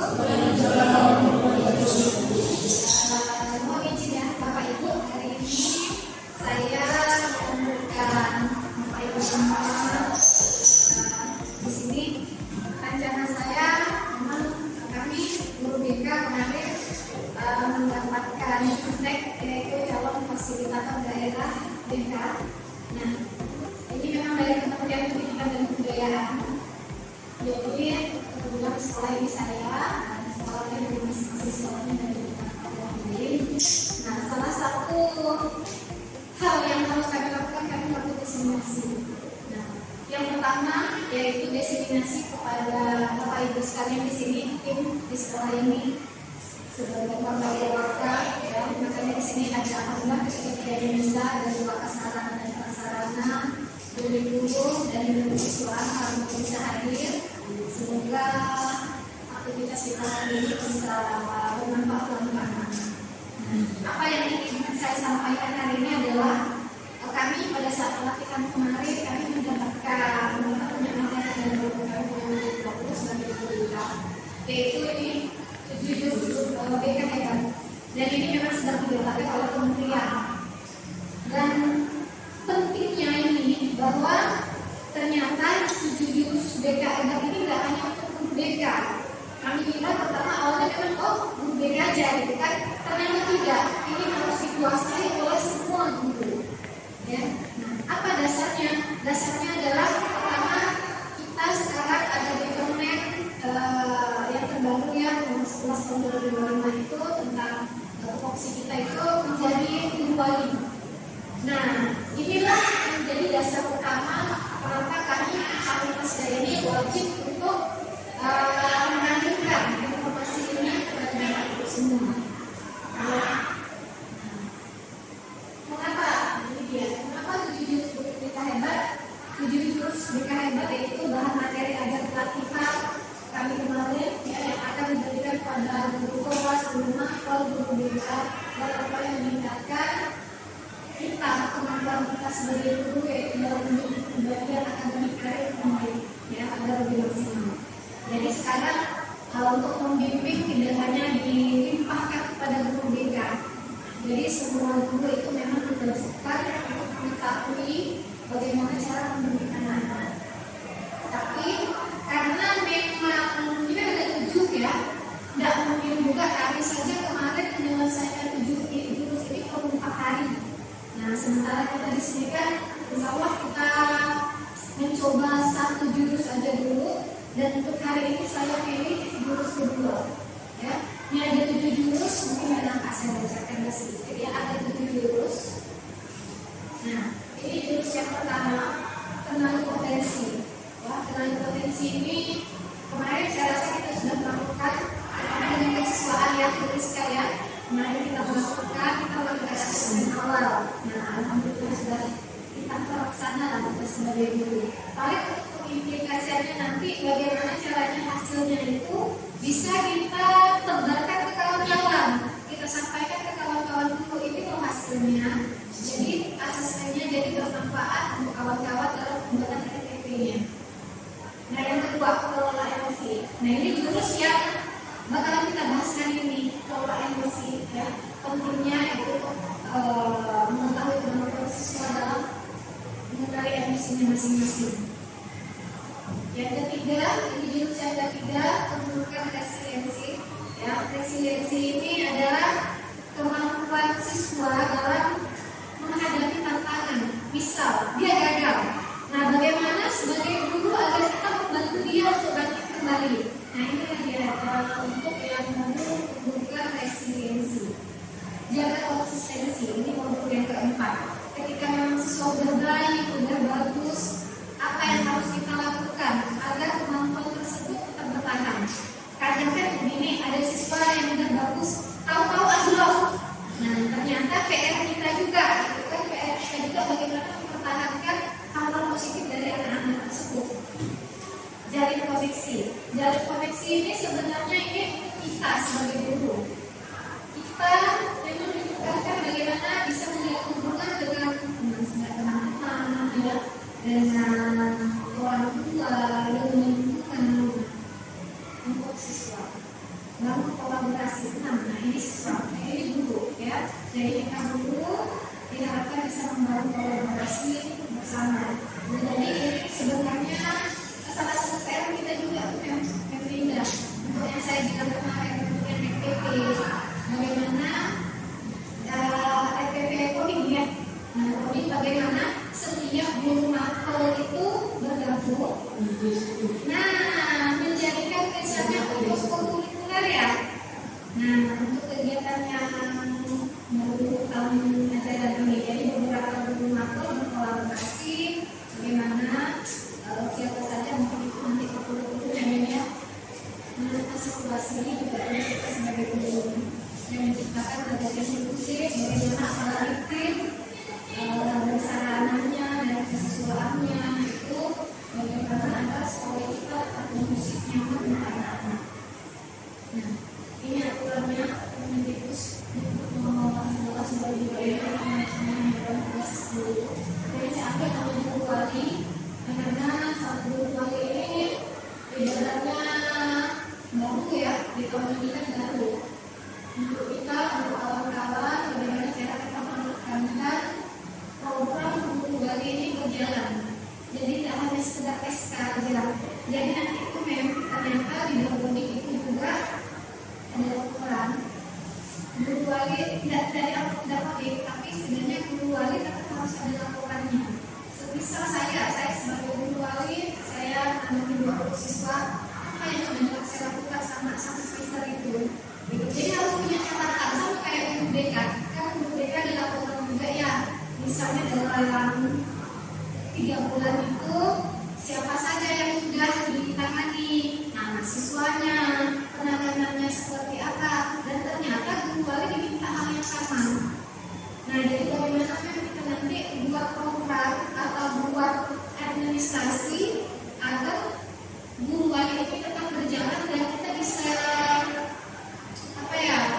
Mohon izin ya Bapak Ibu, hari ini saya membuka Bapak Ibu semua di sini. Rencana saya memang kami guru BK kemarin mendapatkan feedback yaitu calon fasilitator daerah BK. Nah, ini memang dari Kementerian Pendidikan dan Kebudayaan. Jadi kebetulan sekolah ini saya, sekolahnya dari masing-masing sekolahnya dari Nah, salah satu hal yang harus kami lakukan, kami melakukan diseminasi. Nah, yang pertama yaitu diseminasi kepada Bapak Ibu sekalian di sini, tim di sekolah ini sebagai warga, ya. Makanya di sini ada alhamdulillah ketika Indonesia dari Bapak Sarana dan Prasarana, dari guru dan dari siswa harus bisa hadir. Semoga aktivitas kita hari ini bisa bermanfaat teman-teman. Apa yang ingin saya sampaikan hari ini adalah kami pada saat pelatihan kemarin kami mendapatkan materi dari BK sebagai guru, yaitu ini 7 BK hebat, dan ini memang sedang dilakukan oleh kementerian. Dan pentingnya ini bahwa ternyata 7 jurus BK hebat ini tidak hanya untuk guru BK. Kami kira pertama awalnya memang guru BK aja gitu kan, ternyata tidak. Ini harus dikuasai oleh semua guru. Ya. Nah, apa dasarnya? Dasarnya adalah pertama kita sekarang ada di Permen yang terbaru ya, nomor 11 tahun 2025 itu tentang tupoksi kita itu menjadi guru wali. Nah, inilah yang menjadi dasar utama kenapa kami Daya ini wajib untuk mengajukan informasi ini kepada Bapak Ibu semua. Mengapa? Ini dia. Mengapa 7 jurus BK hebat? 7 jurus BK hebat yaitu bahan materi ajar pelatihan kami kemarin ya, yang akan diberikan pada guru kelas, guru mahkol, guru BK dan apa yang meningkatkan kita kemampuan kita sebagai guru yaitu dalam bagian akademik karir membaik ya agar lebih maksimal. Jadi sekarang untuk membimbing tidak hanya dilimpahkan kepada guru BK. Jadi semua guru itu memang diwajibkan untuk mengetahui bagaimana cara membimbing anak-anak. Tapi karena memang ini ada 7 ya, tidak mungkin juga kami saja kemarin menyelesaikan 7 jurus ini perlu 4 hari. Nah, sementara kita di sini kan, insya Allah kita mencoba 1 jurus aja dulu, dan untuk hari ini saya pilih jurus kedua. Ya, ini ada 7 jurus, mungkin ada saya bacakan sedikit ya, ada 7 jurus. Nah, ini jurus yang pertama, kenali potensi. Wah, kenali potensi ini kemarin saya rasa kita sudah melakukan dengan kesiswaan yang tuliskan ya. Kemarin kita melakukan, kita melakukan asesmen awal. Nah, alhamdulillah sudah kita terlaksana lah kita sebagai guru. Paling untuk implikasinya nanti bagaimana caranya hasilnya itu bisa kita tebarkan ke kawan-kawan. Kita sampaikan ke kawan-kawan guru ini loh hasilnya. Jadi asesmennya jadi bermanfaat untuk kawan-kawan dalam pembuatan RTP-nya. Nah, yang kedua, kelola emosi. Nah, ini jurus yang bakal kita bahas kali ini, kelola emosi ya. Pentingnya itu mengetahui kemampuan siswa dalam mengenali emosinya masing-masing. Yang ketiga, ini jurus yang ketiga, menunjukkan resiliensi. Ya, resiliensi ini adalah kemampuan siswa dalam menghadapi tantangan. Misal, dia gagal. Nah, bagaimana sebagai guru agar kita membantu dia untuk bangkit kembali? Nah, inilah dia untuk yang menunjukkan resiliensi. Jaga konsistensi, ini modul yang keempat. Ketika memang siswa sudah baik, sudah bagus, apa yang harus kita lakukan agar kemampuan tersebut tetap bertahan? Kadang kan begini, ada siswa yang sudah bagus, tahu-tahu anjlok. Nah, ternyata PR kita juga, kan PR kita juga bagaimana mempertahankan hal-hal positif dari anak-anak tersebut. Jalin koneksi. Jalin koneksi ini sebenarnya ini kita sebagai guru. Kita memang dibutuhkan bagaimana bisa menjalin hubungan dengan teman-teman, ya, dengan orang tua, dengan lingkungan untuk siswa. lalu kolaborasi. Nah, ini sesuatu, ini dulu ya. Jadi kita dulu diharapkan bisa membangun kolaborasi bersama. Jadi ini sebenarnya salah satu PR kita juga yang Linda. Untuk yang saya bilang kemarin untuk yang RPP, bagaimana RPP coding ya. Nah, coding bagaimana setiap guru mapel itu bergabung. Nah, menjadikan misalnya untuk kurikuler ya. Nah, untuk kegiatan yang baru tahun ajaran ini, jadi beberapa guru mapel berkolaborasi bagaimana siapa saja mungkin itu nanti guru-guru yang menentukan situasi ini juga kita sebagai guru yang menciptakan berbagai solusi bagaimana algoritma besarannya dan kesesuaiannya itu bagaimana agar sekolah kita atau musiknya anak-anak. Nah, ini aturannya Kemendikbud mengelola sebagai budaya yang jadi saya ambil nama guru wali karena satu guru wali ini ibaratnya baru ya di tahun ini kan baru untuk kita untuk kawan-kawan bagaimana cara kita menekankan program guru wali ini berjalan. Jadi tidak hanya sekedar SK saja. Jadi nanti itu ternyata di dalam itu juga ada ukuran guru wali tidak dapat tapi sebenarnya guru wali tetap harus ada laporannya. Semisal saya sebagai guru wali saya menangani 20 siswa, apa yang sudah saya lakukan sama semester itu. Jadi harus punya catatan sama kayak guru BK. Kan guru BK dilaporkan juga ya, misalnya dalam 3 bulan itu siapa saja yang sudah ditangani, nama siswanya, penanganannya seperti apa, dan ternyata guru wali diminta hal yang sama. Nah, jadi bagaimana kita nanti buat program atau buat administrasi agar guru wali itu tetap berjalan dan kita bisa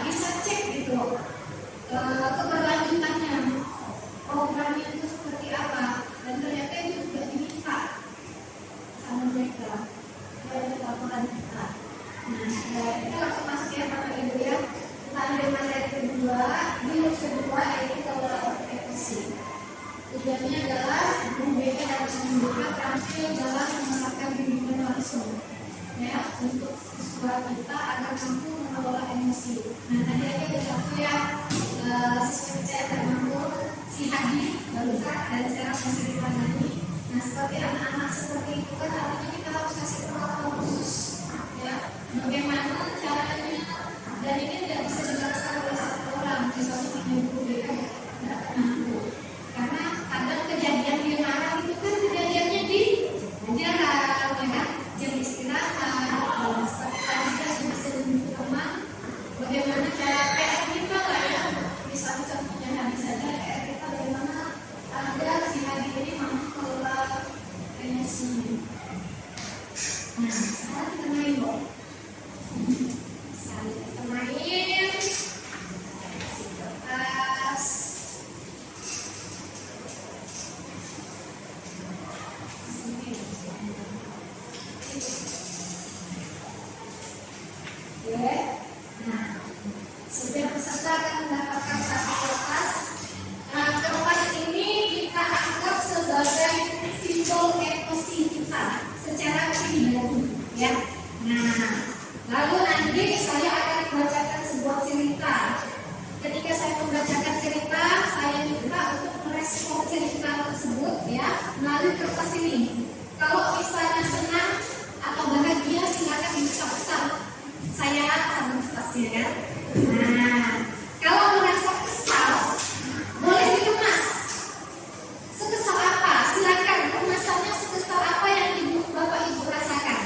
bisa cek gitu keberlanjutannya programnya itu seperti apa, dan ternyata itu juga diminta sama mereka dari laporan kita. Nah, kita langsung masuk ya Bapak Ibu ya. Kita ambil materi kedua, jurus kedua yaitu kelola efisi. Tujuannya adalah guru BK harus membuka terampil dalam menerapkan bimbingan langsung ya untuk siswa kita agar mampu mengelola emosi. Nah, tadi aja ada satu ya siswa saya termasuk si Hadi barusan dan saya rasa cerita tadi. Nah, seperti anak-anak seperti itu kan artinya kita harus kasih pengetahuan khusus ya bagaimana caranya, dan ini tidak bisa dilakukan oleh satu orang misalnya hanya guru BK tidak mampu karena kadang kejadian dia marah itu kan kejadiannya di pelajaran ya jam istirahat seperti tadi kita sudah bisa menunjuk teman bagaimana cara PR kita lah ya misalnya contohnya habis saja PR kita bagaimana agar si Hadi ini mampu mengelola emosinya. Nah, sekarang kita main dong. Kita main kertas. Oke. Nah, setiap peserta akan mendapatkan satu kertas. Nah, kertas ini kita anggap sebagai simbol emosi kita secara pribadi, ya. Nah, lalu nanti saya akan membacakan sebuah cerita. Ketika saya membacakan cerita, saya minta untuk merespon cerita tersebut, ya, melalui kertas ini. Kalau misalnya senang atau bahagia, silakan diucapkan. Saya sama kertasnya, ya. Nah, kalau merasa kesal, boleh dikemas. Sekesal apa? Silakan kemasannya sekesal apa yang Bapak Ibu rasakan.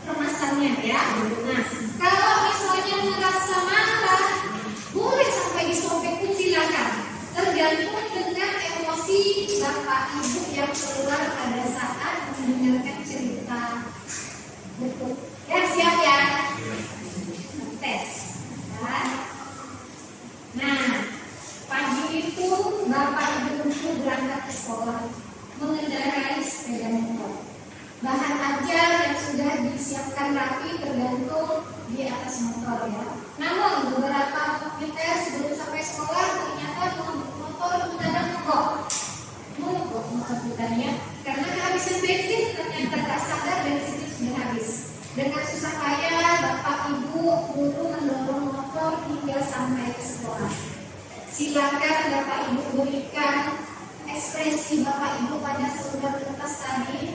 Kemasannya, ya. Nah, kalau misalnya merasa marah, boleh sampai disobek pun silakan. Tergantung dengan emosi Bapak Ibu yang keluar pada saat mendengarkan cerita. Betul. Ya, siap ya. Tes. Nah, pagi itu Bapak Ibu berangkat ke sekolah mengendarai sepeda motor. Bahan ajar yang sudah disiapkan rapi tergantung di atas motor ya. Namun beberapa meter sebelum sampai sekolah ternyata motor mendadak mogok motornya karena kehabisan bensin. Ternyata tak sadar bensinnya sudah habis. Dengan susah payah bapak ibu guru mendorong motor hingga sampai ke sekolah. Silakan bapak ibu berikan ekspresi bapak ibu pada saudara kertas tadi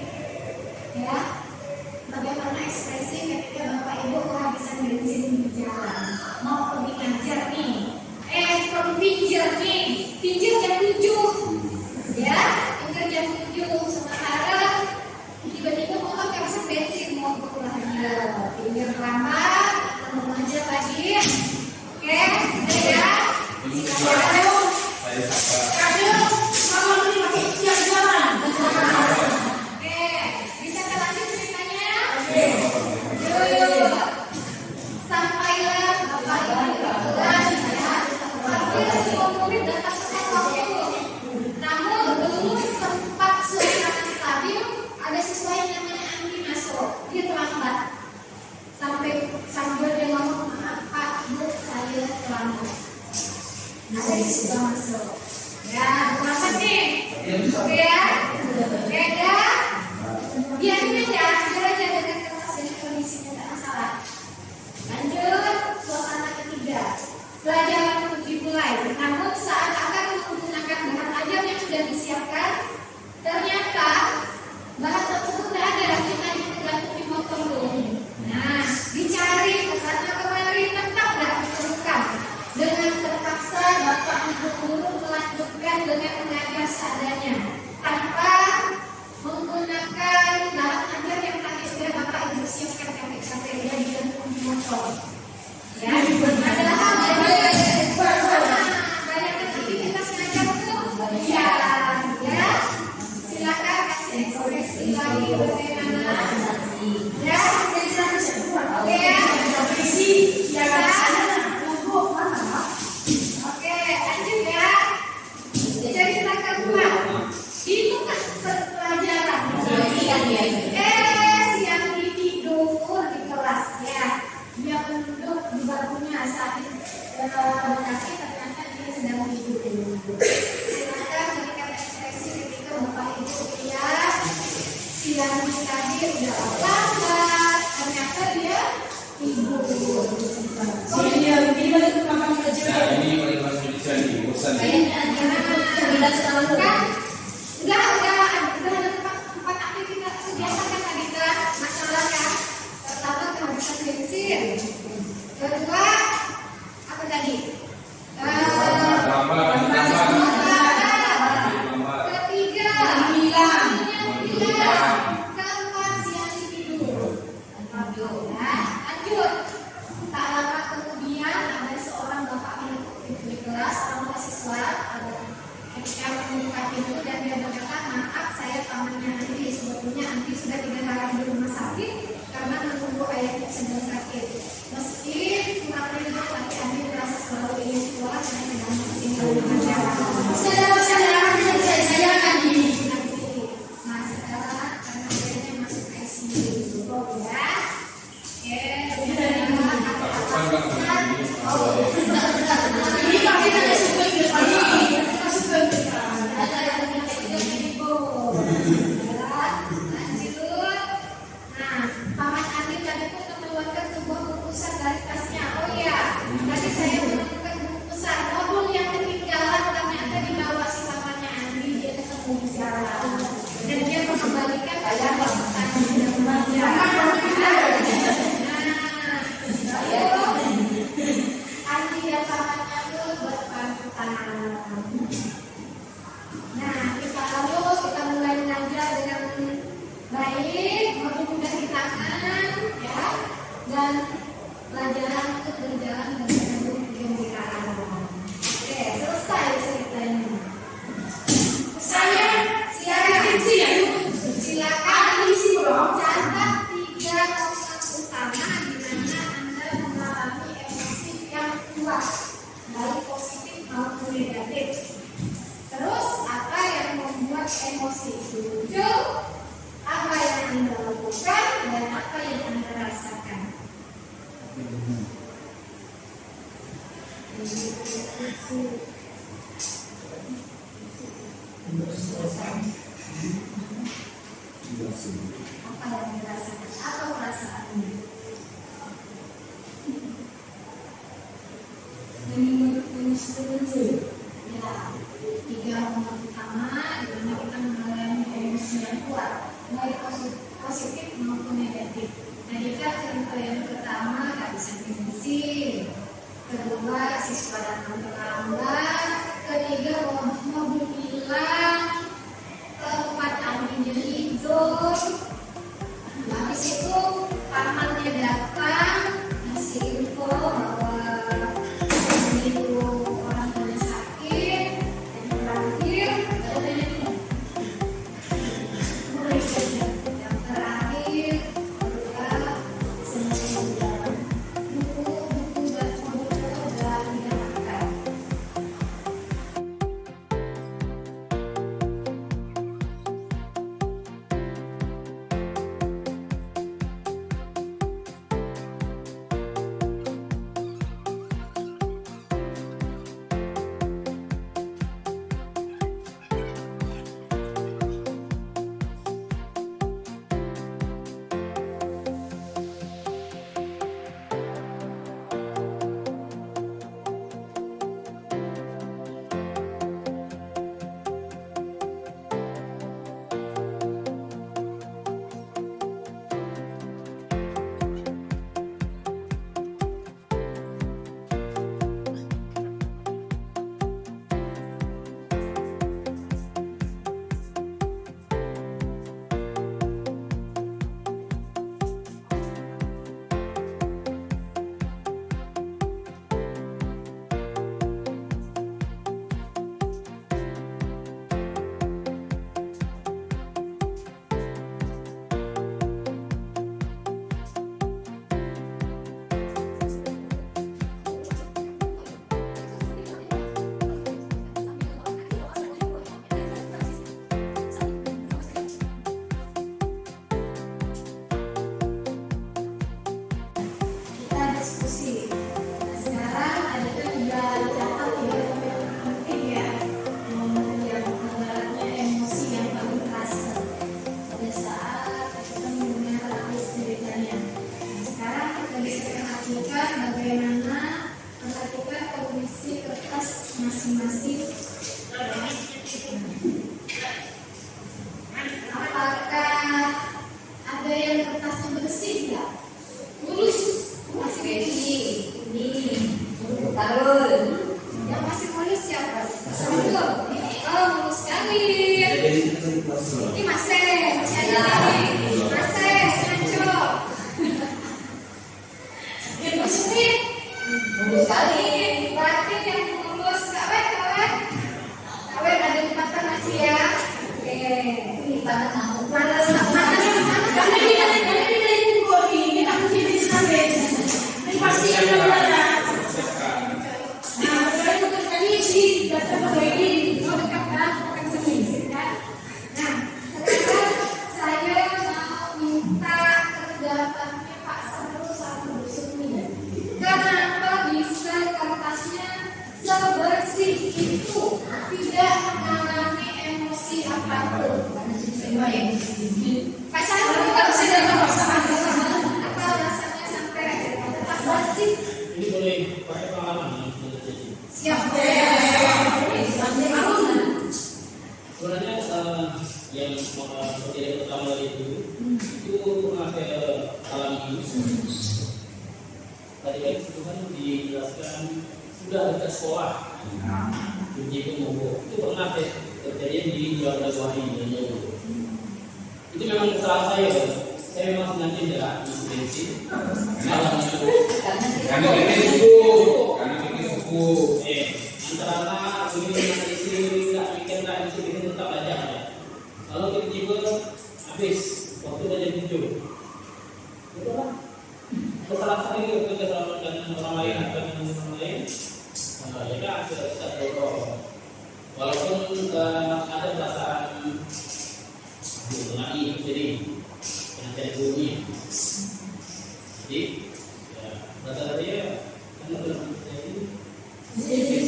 ya. Bagaimana ekspresi ketika bapak ibu kehabisan bensin di jalan mau pergi ngajar nih, pergi pinjam nih, pinjam jam 7 ya, pinjam jam 7 sementara tiba-tiba motor kehabisan bensin mau pulang aja, pinjam lambat mau ngajar lagi, oke, ya, Apa yang Anda lakukan dan apa yang Anda rasakan? Apa yang dirasakan atau perasaannya? Ya, 3 momen utama di mana kita mengalami emosi yang kuat, baik positif maupun negatif. Tadi kan contoh yang pertama kehabisan emosi, kedua siswa datang terlambat, ketiga mobil hilang, keempat anjingnya hidup, habis itu pamannya datang ngasih info bahwa itu orang tuanya sakit, dan terakhir yang terakhir adalah semua buku dan didapatkan. Kita diskusi. Nah, sekarang ada kan juga catat yang penting ya, yang ibaratnya emosi yang paling terasa pada saat kita menggunakan alis ceritanya. Nah, sekarang kita bisa perhatikan bagaimana memperhatikan kondisi kertas masing-masing. Apakah ada yang kertasnya bersih nggak? Mulus, masih bersih. Ini, taruh. Yang masih mulus siapa? Betul. Oh, mulus sekali. Ini masih ada lagi. Masih, hancur. Yang bersih, mulus sekali. Berarti yang mulus, kawan. Kawan ada di mata masih ya. Oke, ini tangan aku. Kenapa bisa kertasnya sebersih itu, tidak mengalami emosi apapun? Pasangan juga bisa dalam pasangan apa rasanya sampai tetap bersih? Ini boleh pakai pengalaman Siap. sebenarnya yang seperti yang pertama itu pernah saya alami. Tadi itu kan dijelaskan sudah dekat sekolah, begitu mogok itu pernah terjadi di Jawa ini. Itu memang kesalahan saya memang sengaja tidak insidensi karena bikin suku antara begini isi nggak bikin tetap aja ya. Kalau tiba-tiba habis waktu udah jam 7, udahlah kesalahan ini kesalahan orang lain atau orang lain, ya kan kita dorong. Walaupun ada perasaan lagi jadi yang bumi, jadi ya,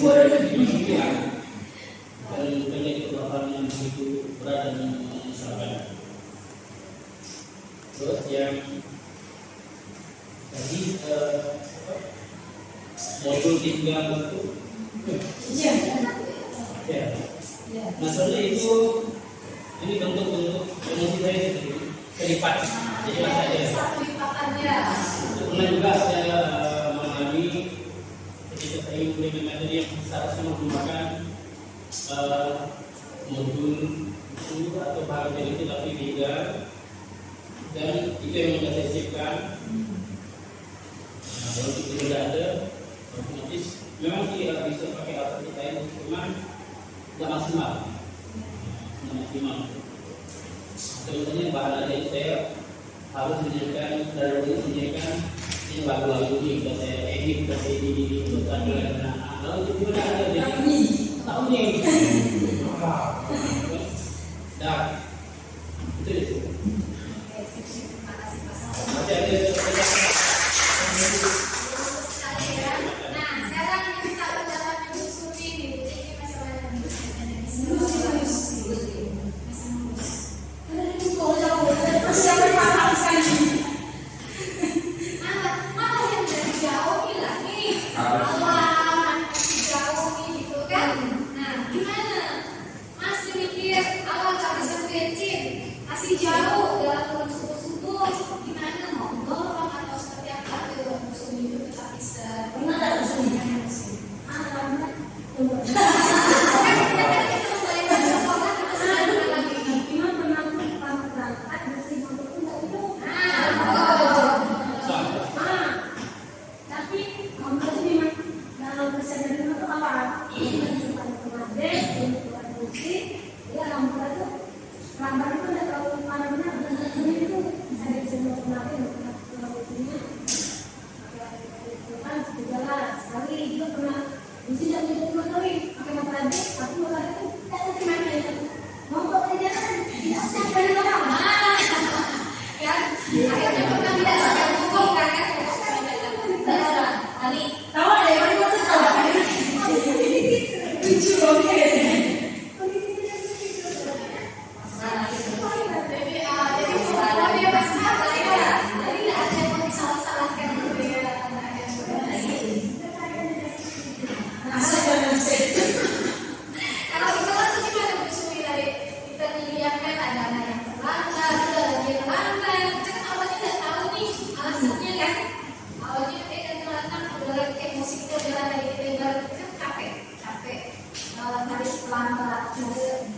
9. dan banyak keluhan yang begitu berat dan menyesalkan. Terus yang tadi modul 3 itu ya. Nah sebenarnya itu ini bentuk-bentuk emosi saya sendiri kelipat. Jadi saja. Pernah juga saya mengalami ketika saya memiliki materi yang seharusnya menggunakan modul 10 atau bagian itu tapi 3 dan itu yang sudah saya siapkan. Nah, kalau itu tidak ada, otomatis memang tidak bisa pakai alat kita ini cuma tidak maksimal. Contohnya bahan ada yang saya harus menyediakan ini lagu-lagu ini sudah saya edit, sudah saya dibutuhkan dengan lalu itu juga ada jadi tahu nih. Dah, itu. Masih ada. Nah, sekarang kita dalam menyusuri ini masalah masih jauh dalam turun subuh-subuh gimana mau dorong atau seperti apa dalam musim itu tetap bisa pernah ada musim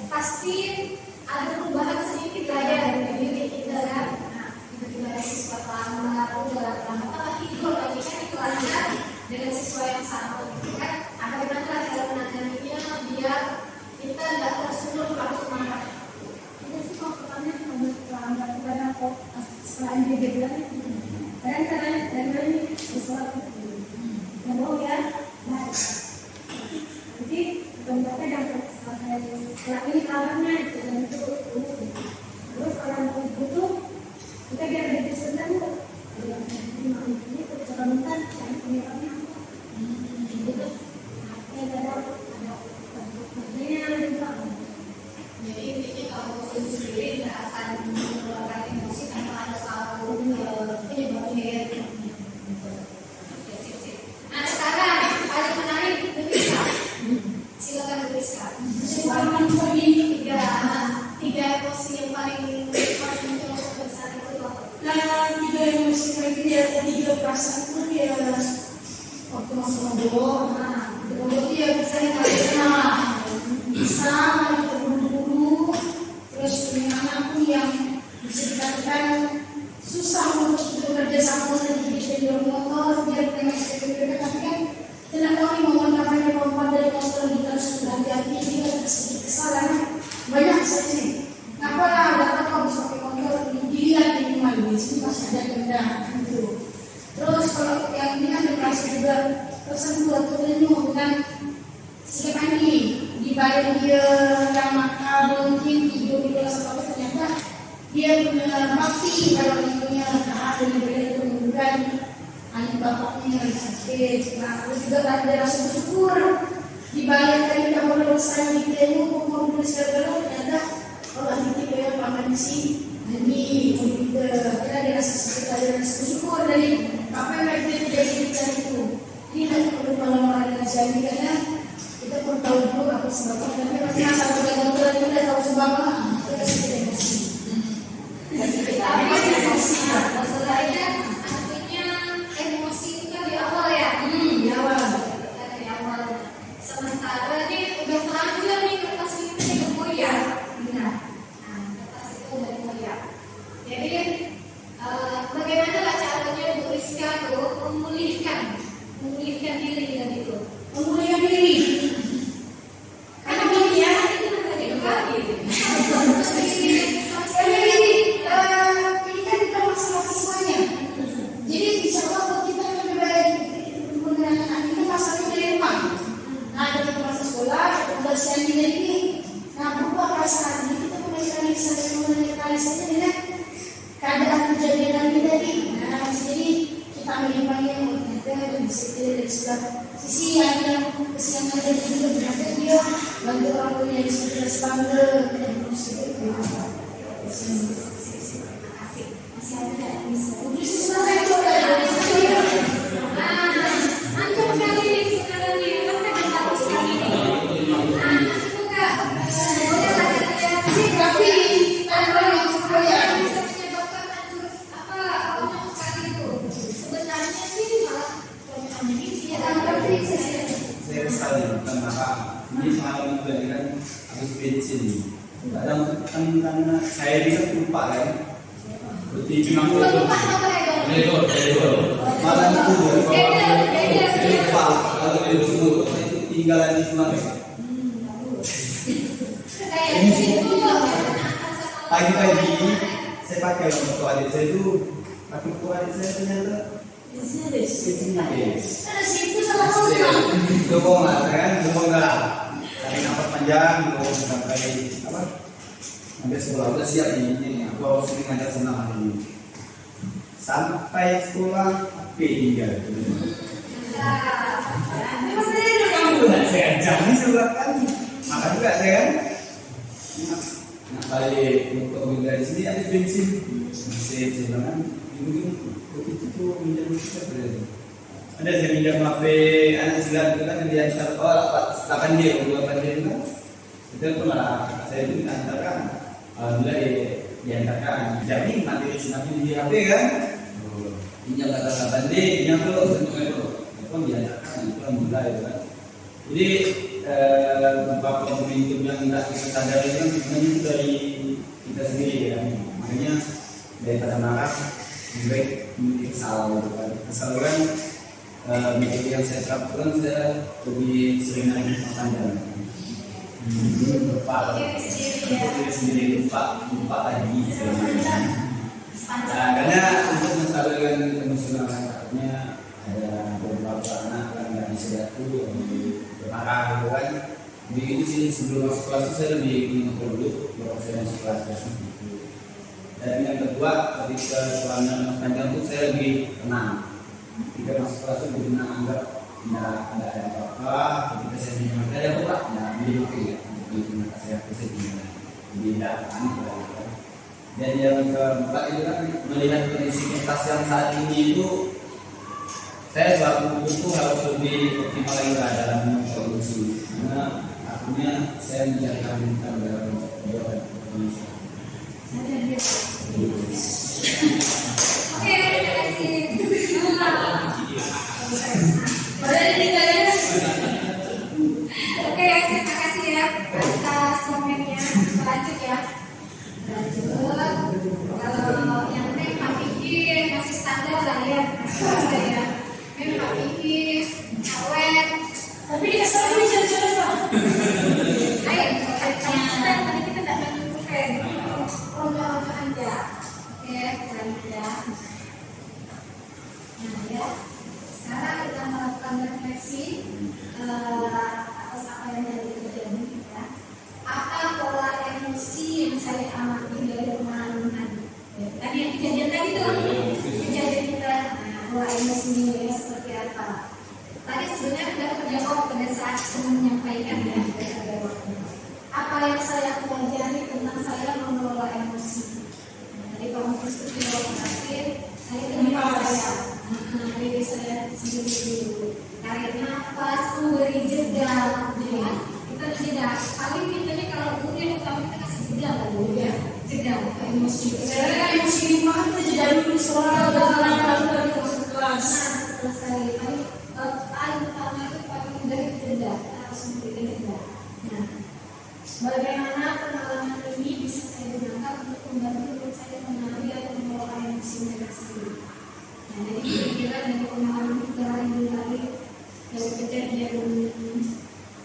pasti ada perubahan sedikit lah ya dari diri kita kan. Nah, tiba-tiba ada siswa lambat, udah tidur lagi kan di kelasnya dengan siswa yang sama gitu kan. Bagaimana cara menanganinya biar kita tidak tersulut langsung marah. Kita sih kok pertama lambat karena kok selain dia bilang kadang-kadang dari sesuatu ngomong ya, nah jadi bentuknya yang setelah ini kawannya dan itu terus orang butuh kita biar lebih sebentar itu kecerdasan yang penyebabnya itu ada jadi intinya kalau sendiri tidak akan mengeluarkan emosi tanpa ada tahu penyebabnya. Nah sekarang paling menarik Rizka, silakan Rizka. Tiga emosi yang paling muncul pada saat itu apa? Nah, tiga emosi lagi ya, tiga perasaan itu ya waktu masuk bodoh. Nah, bodoh ya bisa bisa terburu-buru, terus punya anakku yang bisa dikatakan susah untuk bekerja sama dengan jadi motor biar punya SPP, tapi kan tidak tahu nih momen kapan perempuan dari motor kita sudah hati-hati juga sedikit kesalahan banyak sekali. Kenapa dapat kau bisa pakai motor dilihat di rumah di sini pasti ada denda itu. Terus kalau yang ini kan dikasih juga tersentuh tertenyum dengan sikap Andi di balik dia yang nakal mungkin tidur di kelas apa ternyata dia punya bakti kalau ibunya taat dan berbeda menunjukkan anak bapaknya yang sakit. Nah, terus juga ada rasa bersyukur dibayangkan kita mau lulusan di TNU mau menulis segala ternyata kalau nanti kita paman si ini kita dirasa sekitar bersyukur dari apa yang kita jadi itu ini hanya perlu malam-malam dengan saya karena kita pun tahu dulu apa sebabnya tapi masih asal kita tidak tahu sebabnya kita sudah emosi. Masalahnya artinya emosi itu kan di awal ya. Di awal. Di awal. Sementara ini udah terlanjur nih kertas ini goyah. Benar. Nah, kertas itu udah goyah. Jadi bagaimana lah caranya Bu Rizka tuh memulihkan diri dan itu. Memulihkan diri. Karena dia itu nanti kembali. Ini kan kita mahasiswanya. Jadi bisa buat kita lebih baik menggunakan ini masalahnya dari rumah. Nah, dari masa sekolah, kebersihan diri ini. Nah, berubah perasaan ini kita mulai sekali saja dengan keadaan kejadian ini tadi. Nah, jadi kita ambil yang ternyata bisa dari sebelah sisi yang kesiangan dari juga ternyata dia bantu orang punya di sebelah sebangga dan musik. Masih ada bisa. Saya coba Antum kali ini sebenarnya kan bagus sekali ini. Buka. Boleh lah tapi ada yang supaya bisa menyebabkan hancur apa sekali itu. Sebenarnya sih malah ya saya sekali kenapa ini semalam juga kan habis bensin kadang kan karena saya bisa lupa kan berarti cuma malam itu saya lupa kalau itu semua itu tinggalan di mana pagi-pagi saya pakai untuk adik saya itu pakai untuk adik saya ternyata bensinnya habis. ada situ sama orang. Dukung lah kan, dukung lah. Tapi nampak panjang, dukung sampai apa? Sampai sekolah udah siap ini. Aku harus sering ngajak senang hari ini. Sampai sekolah HP tinggal. Saya ajak nih surat kan, makan juga saya kan. Nah balik untuk mobil dari sini ada bensin, saya bilang ini itu minjam kita berarti. Ada saya minjam HP anak silat itu kan dia antar akan dia itu pun malah saya itu antarkan alhamdulillah diantarkan jadi materi sinapnya di HP kan pinjam kata-kata dia pinjam dulu semua itu diantarkan itu alhamdulillah itu kan jadi beberapa momentum yang tidak kita sadari kan sebenarnya itu dari kita sendiri ya makanya daripada marah lebih baik kesal gitu kan kesal kan metode yang saya terapkan saya lebih sering lagi makan jalan lupa diri sendiri lupa lagi karena untuk menstabilkan emosional anaknya ada beberapa anak yang nggak bisa jatuh bermarah gitu kan begitu sih sebelum masuk kelas saya lebih mengontrol dulu baru saya masuk kelas gitu dan yang kedua ketika selama panjang itu saya lebih tenang ketika masuk kelas itu lebih tenang anggap tidak ada apa-apa ketika saya minum ada apa tidak menjadi oke ya jadi terima kasih aku saya jadi tidak panik lah dan yang keempat itu kan melihat kondisi kelas yang saat ini itu saya selaku guru itu harus lebih optimal lagi lah dalam produksi karena akhirnya saya mencarikan bintang dalam kondisi. Oke, terima kasih. Oke, terima kasih ya atas komennya. Lanjut ya. Kalau yang penting Pak Vicky masih standar lah ya. Ya. Memang Pak Vicky awet. Tapi dia selalu jalan-jalan. Ayo, tadi kita tidak menyukai. Rombongan aja. Oke, lanjut. Nah ya, sekarang kita melakukan refleksi atas apa yang terjadi ya. Apa pola emosi yang saya amati dari pengalaman ya, tadi yang kejadian tadi tuh kejadian kita pola emosinya seperti apa. Tadi sebenarnya sudah terjawab pada saat saya menyampaikan ya. Apa yang saya pelajari tentang saya mengelola emosi. Dari komunitas itu terakhir, saya diri saya sendiri dulu. Tarik nafas, memberi jeda, ya. Kita jeda. Paling kitanya kalau kemudian utama kita kasih jeda dulu ya. Jeda emosi. Karena emosi lima kita jeda dulu soalnya baru masuk kelas. Selesai. Paling utama itu paling dari jeda. Harus memberi jeda. Nah, bagaimana pengalaman ini bisa saya gunakan untuk membantu saya mengenali atau mengelola emosi mereka sendiri. Nah, jadi kira-kira dari pengalaman kita hari tadi dari kejadian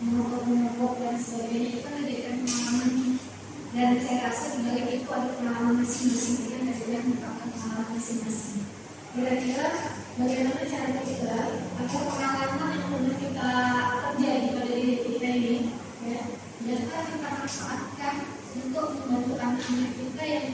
menopok dan sebagainya itu kan menjadikan pengalaman, dan saya rasa di balik itu ada pengalaman masing-masing kita dan juga merupakan pengalaman masing-masing. Kira-kira bagaimana cara kita agar pengalaman yang pernah kita terjadi pada diri kita ini ya dapat kita manfaatkan untuk membantu anak-anak kita yang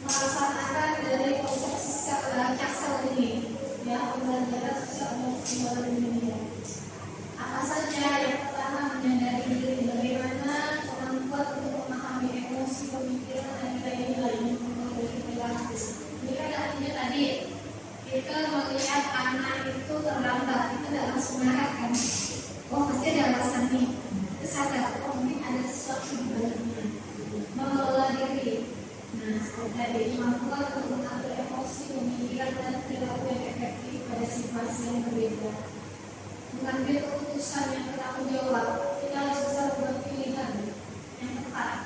melaksanakan dari konsep Castle ini, ya, pembelajaran sosial emosional ini. Apa saja yang pertama menyadari diri bagaimana kemampuan untuk memahami emosi, pemikiran dan nilai-nilai yang mempengaruhi perilaku. Ini kan artinya tadi kita melihat anak itu terlambat, kita tidak langsung marah kan? Oh pasti ada alasannya. Kita sadar, oh mungkin ada sesuatu di baliknya. Mengelola diri. Nah, dari kemampuan untuk mengatur emosi, pemikiran dan perilaku yang efektif pada situasi yang berbeda. Mengambil keputusan yang bertanggung jawab, kita harus bisa membuat pilihan yang tepat.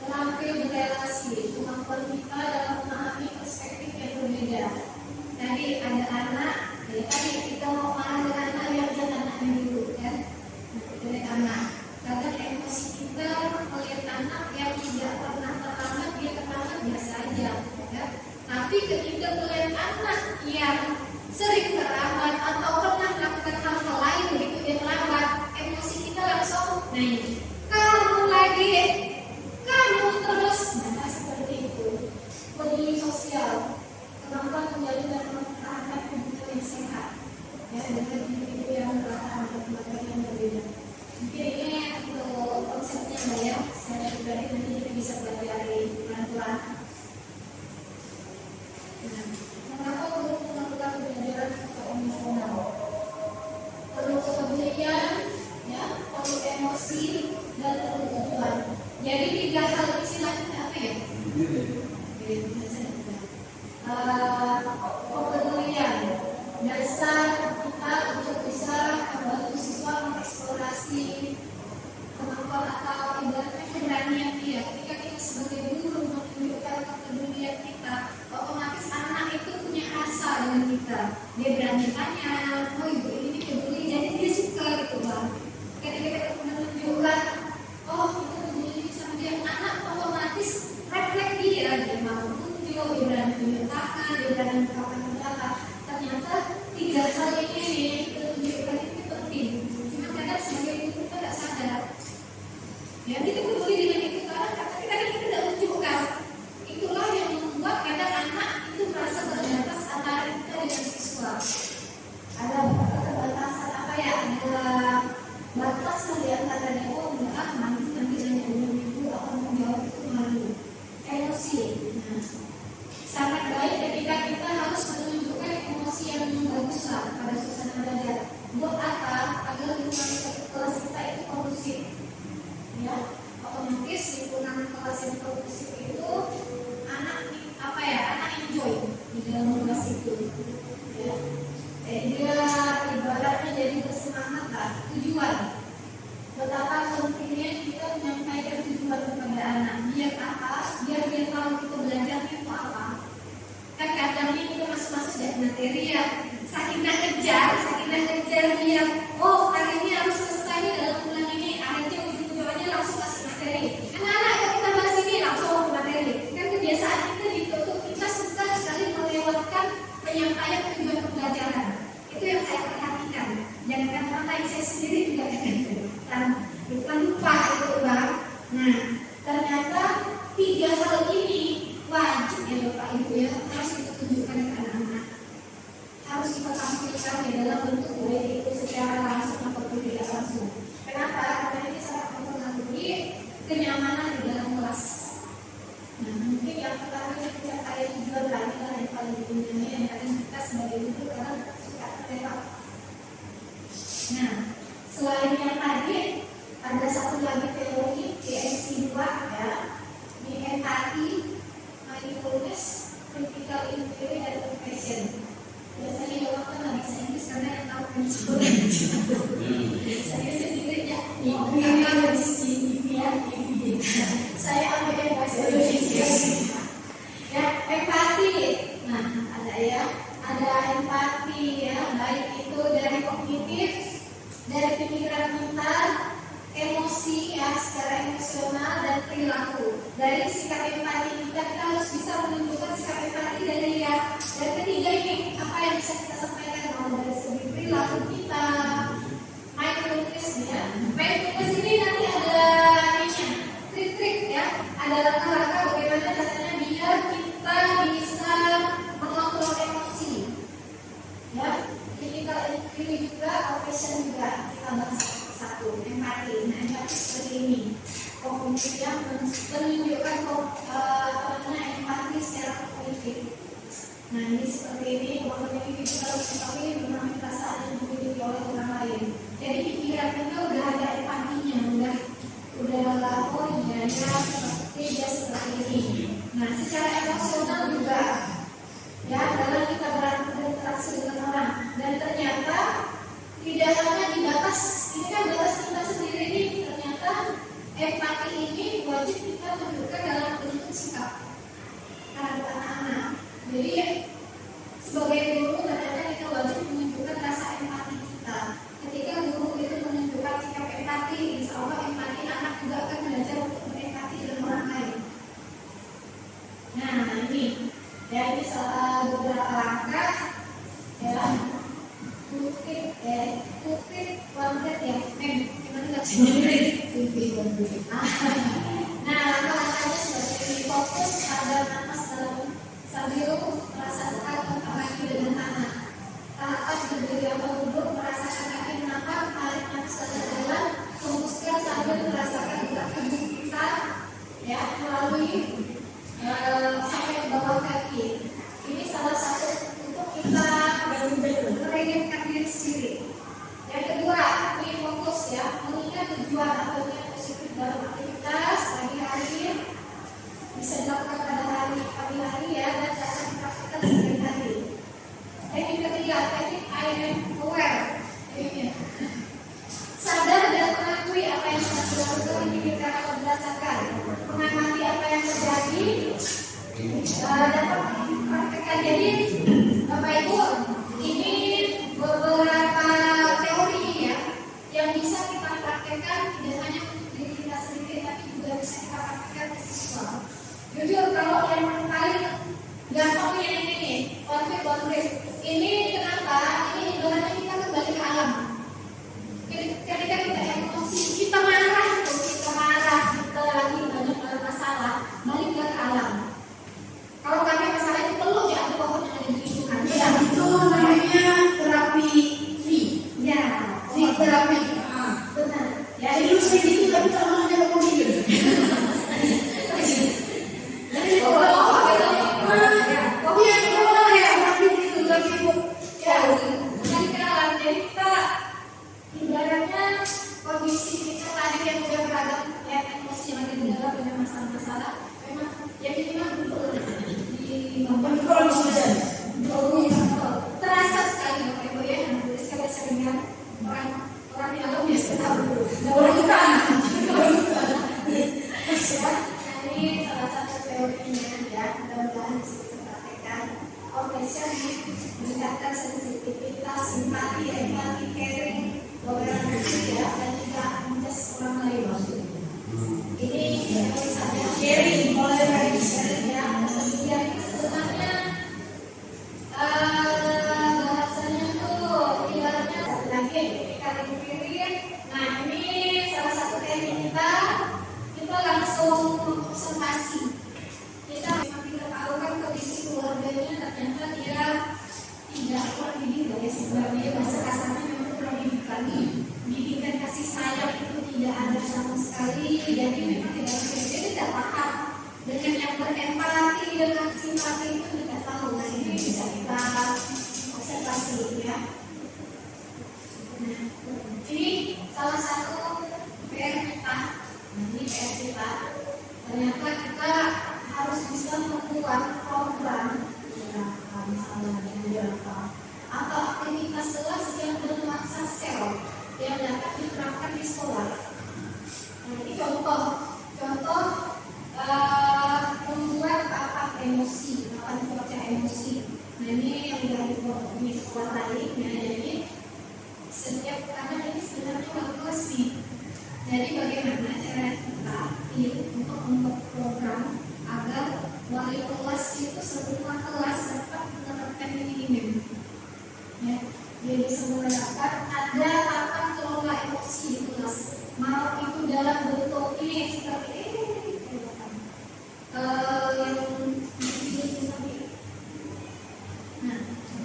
Terampil berrelasi, kemampuan kita dalam memahami perspektif yang berbeda. Tadi ada anak, ya tadi kita mau marah dengan anak yang jangan anaknya dulu kan? Dari anak. Kadang emosi kita melihat anak yang tidak pernah terlambat, dia terlambat biasa aja, ya. Tapi ketika melihat anak yang sering terlambat atau pernah melakukan hal-hal lain begitu dia terlambat, emosi kita langsung naik. Kamu lagi, kamu terus, nah seperti itu. kalau istilahnya apa ya? Kepedulian dasar kita untuk bisa membantu siswa mengeksplorasi kemampuan atau ibaratnya keberanian dia. Ketika kita sebagai guru menunjukkan kepedulian kita, otomatis anak itu punya asa dengan kita. Dia berani tanya, oh ibu ini peduli, jadi dia suka gitu bang. Ketika kita menunjukkan, oh itu peduli sama dia, anak otomatis refleks dia mau muncul, dia berani menyatakan, dia berani mengungkapkan pendapat. Ternyata 3 hal ini kita tunjukkan itu penting. Cuma kadang sebagai guru kita tidak sadar. Ya, kita peduli dengan itu karena tapi kadang kita tidak tunjukkan. Itulah yang membuat kadang anak itu merasa terbatas antara kita dengan siswa. Ada keterbatasan apa ya? Ada batas di antaranya. Oh, enggak, nanti dengan guru itu akan menjawab itu malu. Emosi. Nah, sangat baik ketika kita harus menunjukkan emosi yang bagus lah pada suasana belajar. Buat apa? Agar lingkungan kelas kita itu kondusif. Ya, otomatis lingkungan kelas yang kondusif itu anak enjoy di dalam kelas itu. Ya, dia ibaratnya jadi bersemangat lah, tujuan. Betapa pentingnya kita menyampaikan tujuan kepada anak. Biar apa? Biar dia tahu kita belajar itu apa. Kan kadangnya kita masuk-masuk dari materi ya. Saking nak kejar dia. Oh, hari ini harus selesai dalam bulan ini. Akhirnya ujung-ujungnya langsung kasih materi. Anak-anak kalau kita bahas ini langsung ke materi. Kan kebiasaan kita gitu tuh kita suka sekali melewatkan penyampaian tujuan pembelajaran. Itu yang saya perhatikan. Jangan sampai saya sendiri juga bukan lupa itu bang. Nah, ternyata 3 hal ini wajib ya Bapak Ibu ya, harus kita tunjukkan ke anak-anak. Harus kita tampilkan ya dalam bentuk baik itu secara langsung ataupun tidak langsung. Kenapa? Karena ini sangat mempengaruhi kenyamanan di dalam kelas. Nah, mungkin yang pertama kita kayak tujuan lain lah yang paling dipunyai yang kadang kita sebagai guru karena suka terlewat. Nah, selain yang tadi ada satu lagi teori DMC 2 ya, di empati, mindfulness, critical inquiry dan compassion. Biasanya orang kan nggak bisa Inggris karena yang tahu kan sekolah. Saya sendiri ya, saya ambil bahasa Indonesia. Ya, empati. Nah, ada empati ya, baik itu dari kognitif, dari pikiran mental, emosi ya, secara emosional dan perilaku. Dari sikap empati kita harus bisa menunjukkan sikap empati dari ya. Dan ketiga ini apa yang bisa kita sampaikan dari segi perilaku kita. Mindfulness ya. Mindfulness ini nanti ada trik-trik ya. Ada langkah-langkah bagaimana caranya biar kita bisa mengontrol emosi. Ya, critical inquiry juga, compassion juga kita bahas satu, empati. Nah, empati seperti ini. Kognitif yang menunjukkan empati secara kognitif. Nah, ini seperti ini. Kognitif itu harus tetapi memahami perasaan yang dimiliki oleh orang lain. Jadi pikiran kita udah ada empatinya, udah oh iya dia seperti ini. Nah, secara emosional juga. Ya, dalam kita berinteraksi dengan orang dan ternyata tidak hanya di batas ini kan batas kita sendiri nih, ternyata empati ini wajib kita tunjukkan dalam bentuk sikap terhadap anak-anak. Jadi sebagai guru ternyata kita wajib menunjukkan rasa empati kita. Ketika guru itu menunjukkan sikap empati, insya Allah empati anak juga akan belajar untuk berempati dengan orang lain. Nah, ini ya, ini salah beberapa langkah ya, kutip wanted ya, gimana nggak sih? Nah, langkah-langkahnya seperti ini, fokus pada napas dalam sambil merasa dekat kaki dengan anak. Tahapan berdiri atau duduk, merasakan kaki menatap, tarik napas ke dalam, hembuskan sambil merasakan gerak tubuh kita ya melalui sampai ke bawah kaki. Ini salah satu untuk kita mengingatkan diri sendiri. Yang kedua, ini fokus ya, mengingat tujuan atau niat positif dalam aktivitas pagi hari konflik. Ini kenapa? Ini ibaratnya kita kembali ke alam. Ketika kita emosi, kita marah, kita lagi banyak masalah, balik ke alam. Kalau kami masalah itu perlu diambil pohon yang ada di lingkungan. Ya, itu namanya terapi free. Ya, Free terapi. benar. Ya, itu sedikit tapi kalau ada mobil. Jadi ibaratnya kondisi kita tadi yang udah beragam ya, emosi yang ada di dalam dengan masalah-masalah memang ya minimal di kalau bisa terasa sekali Bapak Ibu ya, sekali seringan orang yang lebih biasa tahu orang kita. ini salah satu teorinya ya, mudah-mudahan bisa kita praktekkan. Operation meningkatkan sensitivitas, simpati, empati, caring, toleransi ya, dan juga menjas orang lain. Ini misalnya caring, toleransi ya, kemudian sebenarnya bahasanya tuh ibaratnya satu lagi kalau dipikirin. Nah ini salah satu teknik kita langsung observasi. Kita tidak tahu kan kondisi keluarganya, ternyata dia tidak kurang dididik ya, sebenarnya bahasa kasarnya memang kurang didikan. Didikan kasih sayang itu tidak ada sama sekali, jadi memang dia tidak paham dengan yang berempati dengan simpati itu tidak tahu. Nah ini bisa kita observasi ya. Nah ini salah satu PR kita. Ini PR kita. Ternyata kita harus bisa membuat program ya, misalnya atau aktivitas kelas yang bernuansa sel yang dapat diterapkan di sekolah. Nah, ini contoh membuat papan emosi, papan cuaca emosi. Nah ini yang sudah di sekolah tadi. Nah jadi setiap karena ini sebenarnya bagus nih. Jadi bagaimana cara kita untuk membuat program agar wali kelas itu semua kelas dapat menerapkan ini ya, jadi semua dapat ada papan kelola emosi di kelas, mau itu dalam bentuk ini seperti ini yang seperti nah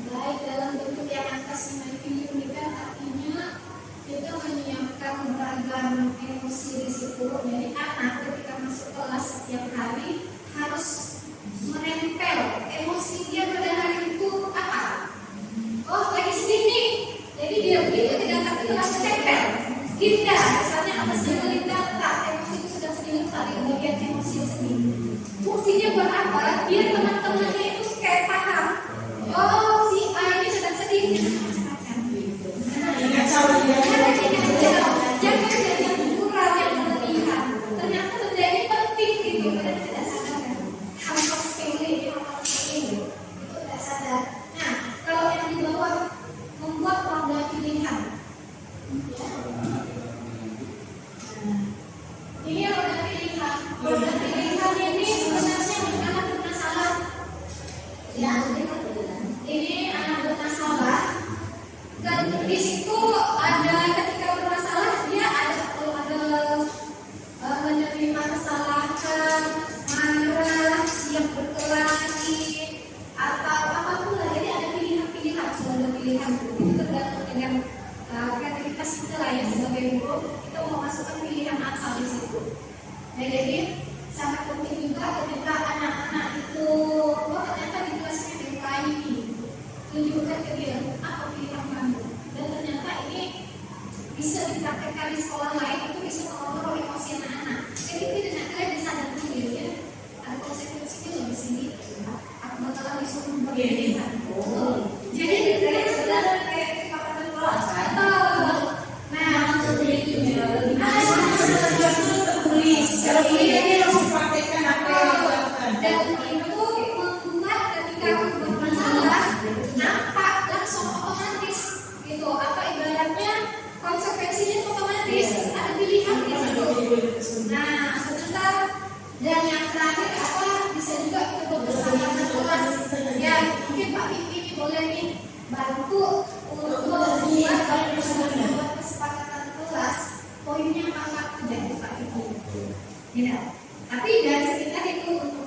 baik dalam bentuk yang atas video ini kan artinya kita menyiapkan beragam emosi risiko. Jadi anak ketika masuk kelas setiap hari harus menempel emosi dia pada hari itu apa? Oh lagi sedih nih, jadi dia begitu tidak akan kelas menempel. Tidak, misalnya atasnya melindah tak emosi itu sudah sedih tadi bagian emosi yang sedih. Fungsinya buat apa? Biar teman-temannya itu kayak paham. Oh si A ini sedang sedih. Jangan jadi kurang yang berlebihan. Ternyata menjadi penting gitu. Kita tidak sadar kan. Hal sepele itu tidak sadar. Nah, kalau yang di bawah membuat roda pilihan. Ini roda pilihan. Roda pilihan ini sebenarnya anak bermasalah. Ya, ini anak bermasalah. Dan di situ ada ketika bermasalah dia ada menerima kesalahan, marah, siap berkelahi atau apapun lah. Jadi ada pilihan-pilihan, ada pilihan itu tergantung dengan kreativitas kita lah ya sebagai guru kita mau masukkan pilihan asal di situ. Nah jadi sangat penting juga ketika anak-anak itu ternyata di kelasnya ada ini tunjukkan ke dia apa pilihan kamu, dan ternyata ini bisa dipraktekkan di sekolah lain, itu bisa mengontrol emosi anak-anak. Jadi tidak kalian bisa sadar dulu ya, ada konsekuensinya loh di sini. Aku bakalan disuruh berpilihan. Jadi kalian sudah kayak kesepakatan kelas atau nah tertulis. Kalau ini langsung praktekkan apa yang dilakukan. Dan itu membuat ketika bermasalah nampak langsung otomatis gitu, apa ibaratnya konsekuensinya otomatis ada pilihan di situ. Nah sebentar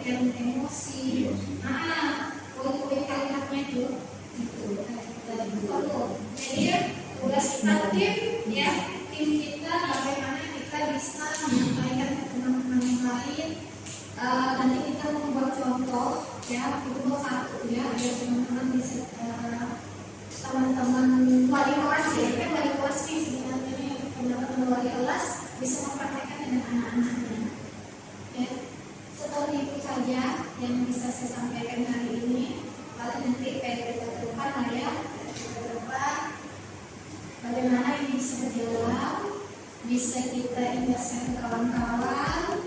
dan emosi. Nah, poin-poin kalimatnya itu perlu. Jadi tugas kita tim ya, tim kita bagaimana kita bisa menyampaikan ke teman-teman yang lain. Nanti kita membuat contoh ya, itu satu ya, agar teman-teman bisa teman-teman wali kelas ya, kan wali kelas nih sebenarnya teman-teman wali kelas bisa mempraktekkan dengan anak-anaknya. Ya, seperti itu saja yang bisa saya sampaikan hari ini. Paling nanti kita ke depan lah ya, ke depan bagaimana ini bisa berjalan, bisa kita investasi ke kawan-kawan.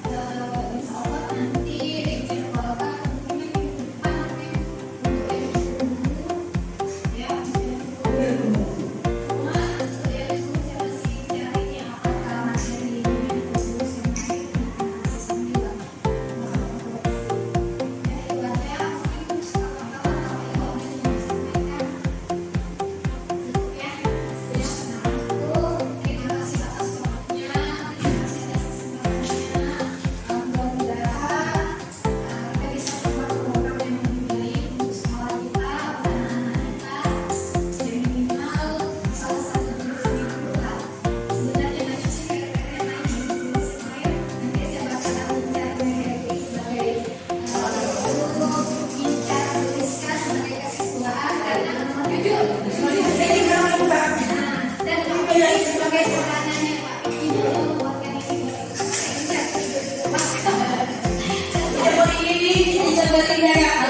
Insya Allah nanti rencana bapak mungkin ke depan mungkin untuk yang dulu ya, saya masih cari apakah materi ini terus yang menarik dengan asisten juga. Ya, ibaratnya mungkin kawan-kawan yang disampaikan cukup ya. Terima kasih atas waktunya, terima kasih atas kesempatannya. Mudah-mudahan kita bisa membuat program yang lebih baik untuk sekolah kita, untuk anak-anak kita. Yang minimal salah satu tugas minggu lah. Sebenarnya banyak sih PR-PR yang lain yang tugas yang lain. Nanti saya bacakan bicaranya sebagai bicara tuliskan sebagai kesiswaan karena jujur. Jadi kalau dan ini sebagai saudaranya Pak Ibu membuatkan ini saya ingat. Saya boleh ini jadi sebagai